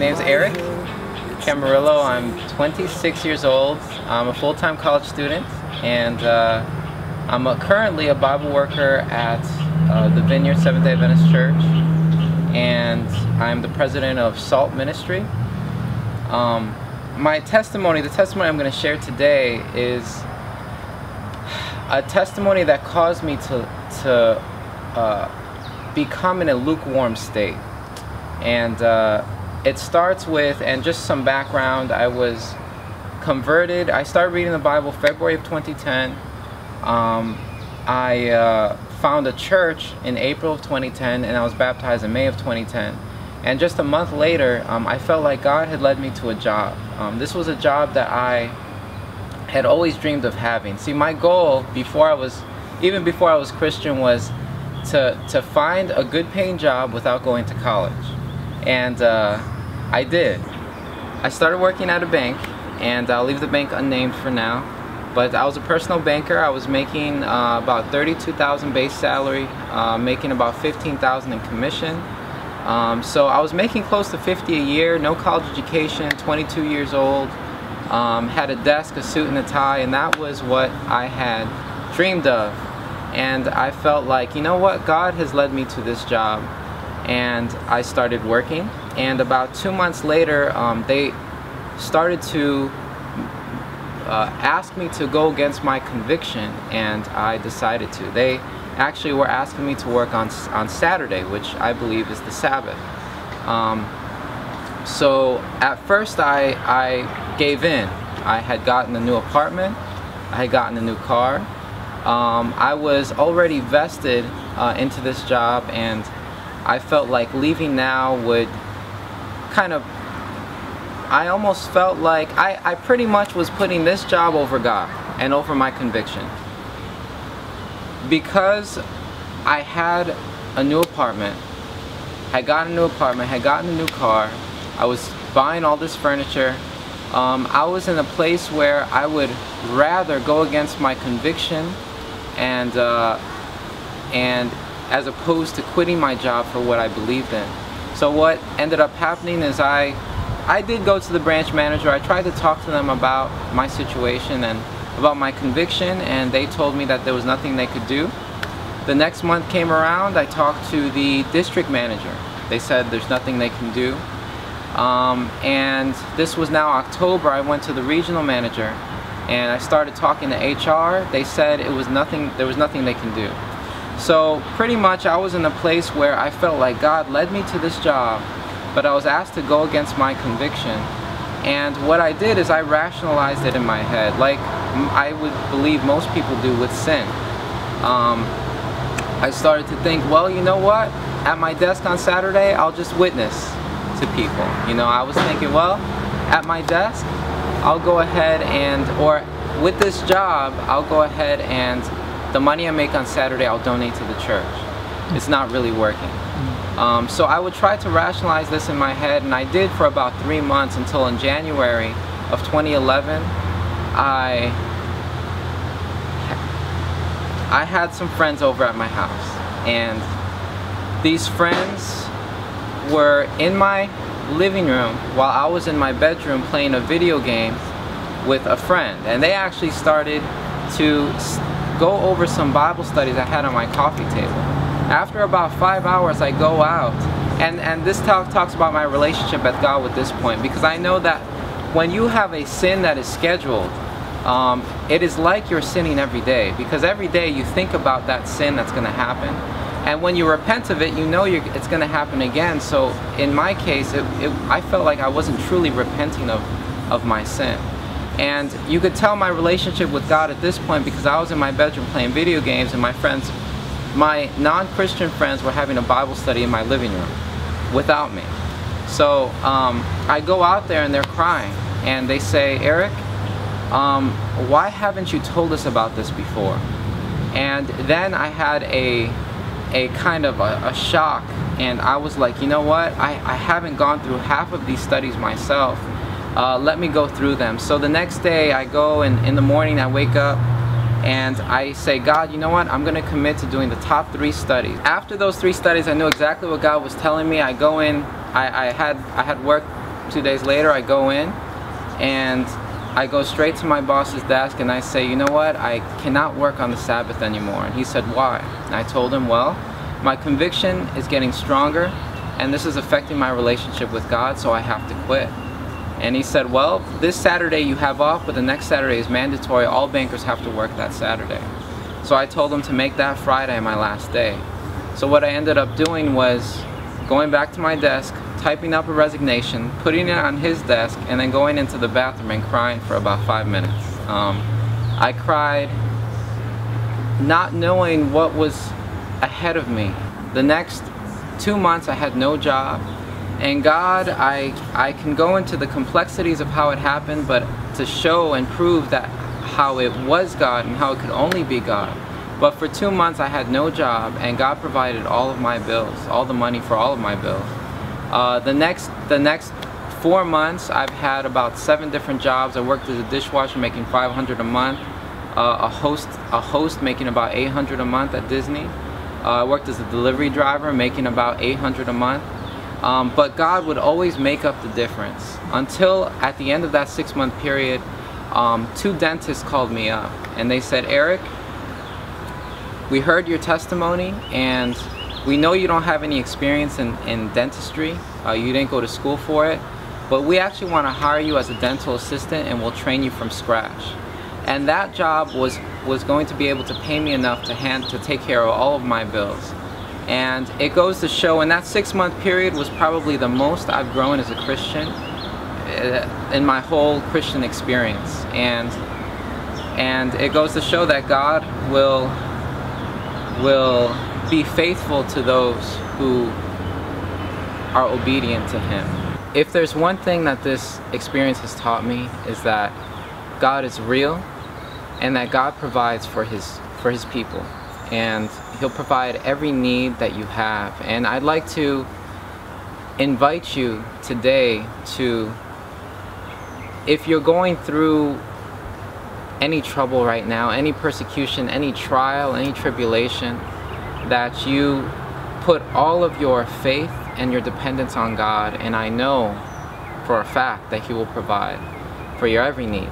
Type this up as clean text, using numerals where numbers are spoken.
name's Eric Camarillo. I'm 26 years old. I'm a full-time college student, and I'm currently a Bible worker at the Vineyard Seventh-day Adventist Church, and I'm the president of SALT Ministry. My testimony, the testimony I'm going to share today, is a testimony that caused me to become in a lukewarm state. And it starts with, and just some background, I was converted. I started reading the Bible February of 2010. I found a church in April of 2010, and I was baptized in May of 2010. And just a month later, I felt like God had led me to a job. This was a job that I had always dreamed of having. See, my goal even before I was Christian, was to find a good paying job without going to college. And I did. I started working at a bank, and I'll leave the bank unnamed for now. But I was a personal banker. I was making about $32,000 base salary, making about $15,000 in commission. So I was making close to $50 a year, no college education, 22 years old, had a desk, a suit and a tie, and that was what I had dreamed of. And I felt like, you know what, God has led me to this job. And I started working, and about 2 months later, they started to ask me to go against my conviction, and I decided to. They actually were asking me to work on Saturday, which I believe is the Sabbath. So at first I gave in. I had gotten a new apartment, I had gotten a new car. I was already vested into this job, and I felt like leaving now would kind of, I almost felt like I pretty much was putting this job over God and over my conviction. Because I had a new apartment, had gotten a new car, I was buying all this furniture, I was in a place where I would rather go against my conviction and as opposed to quitting my job for what I believed in. So what ended up happening is I did go to the branch manager. I tried to talk to them about my situation and about my conviction, and they told me that there was nothing they could do. The next month came around, I talked to the district manager. They said there's nothing they can do. And this was now October. I went to the regional manager and I started talking to HR. They said there was nothing they can do. So pretty much I was in a place where I felt like God led me to this job, but I was asked to go against my conviction. And what I did is I rationalized it in my head, like I would believe most people do with sin. I started to think, well, you know what? At my desk on Saturday, I'll just witness to people. You know, I was thinking, well, at my desk, I'll go ahead and, or with this job, I'll go ahead and the money I make on Saturday, I'll donate to the church. It's not really working. So I would try to rationalize this in my head, and I did for about 3 months, until in January of 2011, I had some friends over at my house, and these friends were in my living room while I was in my bedroom playing a video game with a friend, and they actually started to go over some Bible studies I had on my coffee table. After about 5 hours, I go out, and this talks about my relationship with God at this point, because I know that when you have a sin that is scheduled, it is like you're sinning every day, because every day you think about that sin that's going to happen, and when you repent of it, you know it's going to happen again. So in my case, I felt like I wasn't truly repenting of my sin. And you could tell my relationship with God at this point, because I was in my bedroom playing video games, and my non-Christian friends were having a Bible study in my living room without me. So I go out there and they're crying, and they say, Eric, why haven't you told us about this before? And then I had a kind of a shock, and I was like, you know what, I haven't gone through half of these studies myself. Let me go through them. So the next day I go, and in the morning I wake up and I say, God, you know what, I'm going to commit to doing the top 3 studies. After those 3 studies, I knew exactly what God was telling me. I go in, I had worked 2 days later, I go in and I go straight to my boss's desk and I say, you know what, I cannot work on the Sabbath anymore. And he said, why? And I told him, well, my conviction is getting stronger and this is affecting my relationship with God, so I have to quit. And he said, well, this Saturday you have off, but the next Saturday is mandatory. All bankers have to work that Saturday. So I told him to make that Friday my last day. So what I ended up doing was going back to my desk, typing up a resignation, putting it on his desk, and then going into the bathroom and crying for about 5 minutes. I cried not knowing what was ahead of me. The next 2 months I had no job, and God, I can go into the complexities of how it happened, but to show and prove that how it was God and how it could only be God. But for 2 months I had no job, and God provided all of my bills, all the money for all of my bills. The next 4 months I've had about 7 different jobs. I worked as a dishwasher making $500 a month, a host making about $800 a month at Disney. I worked as a delivery driver making about $800 a month. But God would always make up the difference until at the end of that 6-month period, 2 dentists called me up and they said, Eric, we heard your testimony and we know you don't have any experience in dentistry. You didn't go to school for it, but we actually want to hire you as a dental assistant and we'll train you from scratch. And that job was going to be able to pay me enough to take care of all of my bills. And it goes to show, in that 6-month period was probably the most I've grown as a Christian in my whole Christian experience. And it goes to show that God will be faithful to those who are obedient to Him. If there's one thing that this experience has taught me, is that God is real and that God provides for his people, and He'll provide every need that you have. And I'd like to invite you today to, if you're going through any trouble right now, any persecution, any trial, any tribulation, that you put all of your faith and your dependence on God, and I know for a fact that He will provide for your every need.